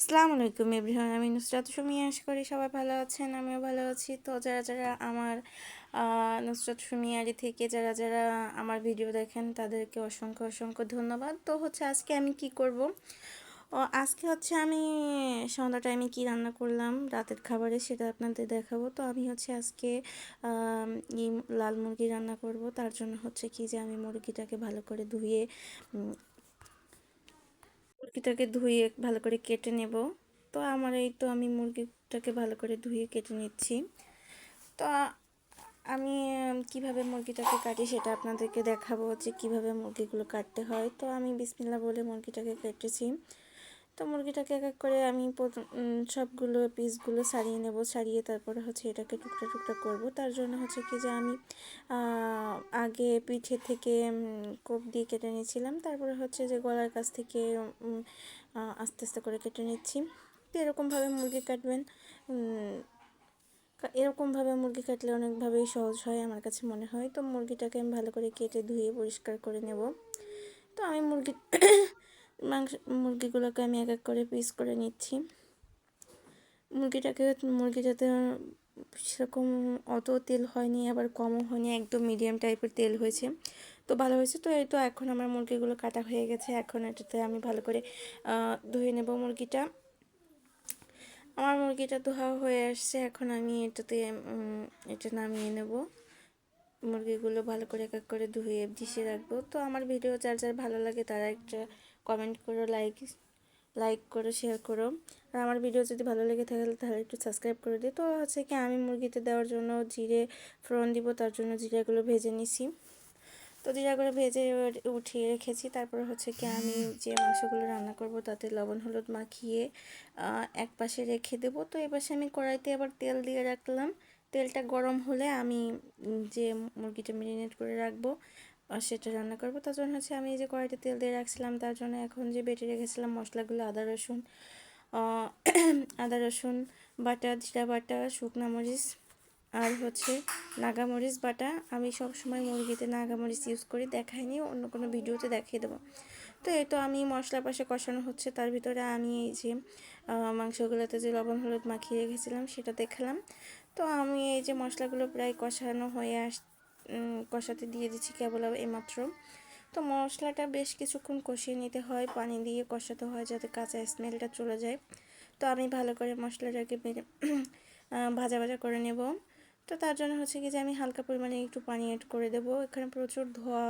আসসালামু আলাইকুম এভরিওয়ান, আমি নুসরাত সুমি। আশা করি সবাই ভালো আছেন, আমিও ভালো আছি। তো যারা যারা আমার নুসরাত সুমি আরি থেকে যারা যারা আমার ভিডিও দেখেন তাদেরকে অসংখ্য অসংখ্য ধন্যবাদ। তো আজকে আমি কি করব, আজকে আমি সন্ধ্যা টাইমে কি রান্না করলাম রাতের খাবারে সেটা আপনাদের দেখাবো। তো আমি আজকে আম, ই লাল মুরগি রান্না করব। তার জন্য কি যে আমি মুরগিটাকে ভালো করে ধুয়ে মুরগিটাকে ধুয়ে ভালো করে কেটে নেব। তো আমি মুরগিটাকে ভালো করে ধুয়ে কেটে নিচ্ছি। তো আমি কিভাবে মুরগিটাকে কাটি সেটা আপনাদেরকে দেখাবো, যে কিভাবে মুরগিগুলো কাটতে হয়। তো আমি বিসমিল্লাহ বলে মুরগিটাকে কেটেছি। তো মুরগিটাকে এক এক করে আমি সবগুলো পিসগুলো ছাড়িয়ে নেব। ছাড়িয়ে তারপরে এটাকে টুকরা টুকরা করব। তার জন্য কি যে আমি আগে পিঠে থেকে কোপ দিয়ে কেটে নিয়েছিলাম। তারপরে যে গলার কাছ থেকে আস্তে আস্তে করে কেটে নিচ্ছি। তো এরকমভাবে মুরগি কাটবেন। এরকমভাবে মুরগি কাটলে অনেকভাবেই সহজ হয় আমার কাছে মনে হয়। তো মুরগিটাকে আমি ভালো করে কেটে ধুয়ে পরিষ্কার করে নেব। তো আমি মুরগিগুলোকে আমি এক এক করে পিস করে নিচ্ছি। মুরগিটাতে সেরকম অত তেল হয়নি, আবার কমও হয়নি, একদম মিডিয়াম টাইপের তেল হয়েছে। তো ভালো হয়েছে। তো এই তো এখন আমার মুরগিগুলো কাটা হয়ে গেছে। এখন এটাতে আমি ভালো করে ধুয়ে নেব মুরগিটা। আমার মুরগিটা ধোয়া হয়ে আসছে। এখন আমি এটা নামিয়ে নেব। মুরগিগুলো ভালো করে এক এক করে ধুয়ে ডিশে রাখবো। তো আমার ভিডিও যার যার ভালো লাগে তারা একটা কমেন্ট করো, লাইক করো, শেয়ার করো। আর আমার ভিডিও যদি ভালো লেগে থাকে তাহলে একটু সাবস্ক্রাইব করে দিই। তো কি আমি মুরগিতে দেওয়ার জন্য জিরে ফোড়ন দিব, তার জন্য জিরাগুলো ভেজে নিছি। তো জিরাগুলো ভেজে উঠিয়ে রেখেছি। তারপর কি আমি যে মাংসগুলো রান্না করব তাতে লবণ হলুদ মাখিয়ে এক পাশে রেখে দেবো। তো এই পাশে আমি কড়াইতে আবার তেল দিয়ে রাখলাম। তেলটা গরম হলে আমি যে মুরগিটা ম্যারিনেট করে রাখবো সেটা রান্না করব। তার জন্য আমি এই যে কড়াইতে তেল দিয়ে রাখছিলাম, তার জন্য এখন যে বেটে রেখেছিলাম মশলাগুলো আদা রসুন বাটা, জিরা বাটা, শুকনা মরিচ আর নাগামরিচ বাটা। আমি সব সময় মুরগিতে নাগামরিচ ইউজ করি, দেখাইনি, অন্য কোনো ভিডিওতে দেখিয়ে দেবো। তো এই তো আমি মশলা পাশে কষানো হচ্ছে, তার ভিতরে আমি এই যে মাংসগুলোতে যে লবণ হলুদ মাখিয়ে রেখেছিলাম সেটা দেখালাম। তো আমি এই যে মশলাগুলো প্রায় কষানো হয়ে কষাতে দিয়ে দিচ্ছি কেবল এইমাত্র। তো মশলাটা বেশ কিছুক্ষণ কষিয়ে নিতে হয়, পানি দিয়ে কষাতে হয় যাতে কাঁচা স্মেলটা চলে যায়। তো আমি ভালো করে মশলাটাকে ভাজা ভাজা করে নেব। তো তার জন্য কি যে আমি হালকা পরিমাণে একটু পানি অ্যাড করে দেবো। এখানে প্রচুর ধোঁয়া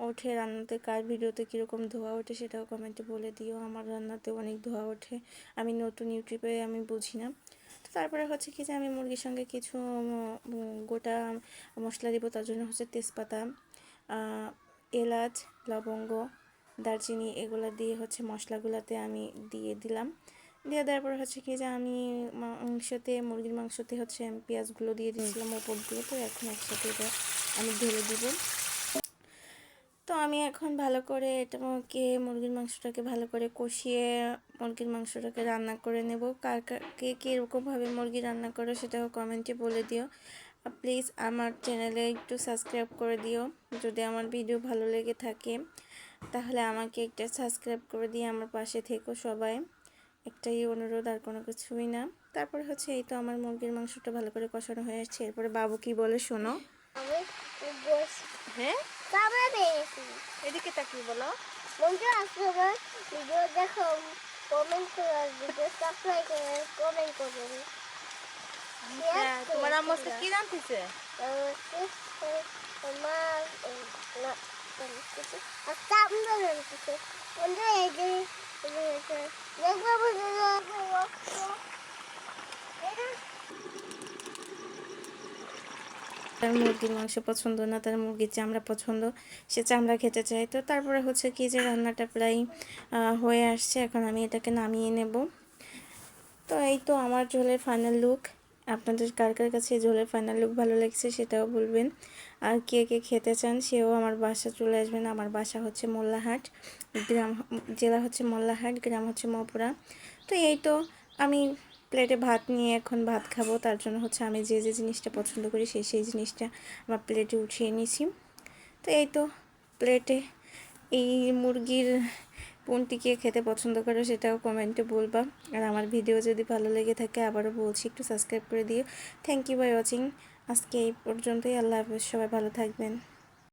ওঠে রান্নাতে, কার ভিডিওতে কীরকম ধোঁয়া ওঠে সেটাও কমেন্টে বলে দিও। আমার রান্নাতে অনেক ধোঁয়া ওঠে, আমি নতুন ইউটিউবে আমি বুঝি না। তো তারপরে কি যে আমি মুরগির সঙ্গে কিছু গোটা মশলা দিব। তার জন্য তেজপাতা, এলাচ, লবঙ্গ, দারচিনি এগুলো দিয়ে মশলাগুলোতে আমি দিয়ে দিলাম। দিয়ে দেওয়ার পর কি যে আমি মুরগির মাংসতে আমি পেঁয়াজগুলো দিয়ে দিয়েছিলাম ওপর দিয়ে। তো এখন একসাথে এটা আমি ঢেলে দিব। তো আমি এখন ভালো করে মুরগির মাংসটাকে ভালো করে কষিয়ে মুরগির মাংসটাকে রান্না করে নেব। কে কীরকমভাবে মুরগি রান্না করো সেটাও কমেন্টে বলে দিও। প্লিজ আমার চ্যানেলে একটু সাবস্ক্রাইব করে দিও। যদি আমার ভিডিও ভালো লেগে থাকে তাহলে আমাকে একটা সাবস্ক্রাইব করে দিয়ে আমার পাশে থেকো সবাই। একটাই অনুরোধ, আর কোনো কিছুই না। তারপরে এই তো আমার মুরগির মাংসটা ভালো করে কষানো হয়ে আসছে। এরপরে বাবু কি বলে শোনো। হ্যাঁ, এদিকে তাকিয়ে বলো। ভিডিও দেখো, কমেন্ট করে, ভিডিও সাবস্ক্রাইব করে, কমেন্ট করবেন। তোমার আম্মু কি রান্ধিছে? তোমার না আচ্ছা আমরা রান্ধিছে বন্ধু এই যে দেখো তার মুরগির মাংস পছন্দ না, তার মুরগির চামড়া পছন্দ, সে চামড়া খেতে চায়। তো তারপরে কি যে রান্নাটা প্রায় হয়ে আসছে, এখন আমি এটাকে নামিয়ে নেব। তো এই তো আমার ঝোলের ফাইনাল লুক। আপনাদের কার কার কাছে ঝোলের ফাইনাল লুক ভালো লাগছে সেটাও বলবেন। আর কে কে খেতে চান সেও আমার বাসা চলে আসবেন। আমার বাসা মোল্লাহাট, গ্রাম জেলা মোল্লাহাট, গ্রাম মপুরা। তো এই তো আমি প্লেটে ভাত নিয়ে এখন ভাত খাবো। তার জন্য আমি যে যে জিনিসটা পছন্দ করি সেই জিনিসটা আমার প্লেটে উঠিয়ে নিয়েছি। তো এই তো প্লেটে এই মুরগির কোনটি কে খেতে পছন্দ করো সেটাও কমেন্টে বলবা। আর আমার ভিডিও যদি ভালো লেগে থাকে আবারও বলছি একটু সাবস্ক্রাইব করে দিও। Thank you bye watching. আজকে এই পর্যন্তই। আল্লাহ হাফেজ, সবাই ভালো থাকবেন।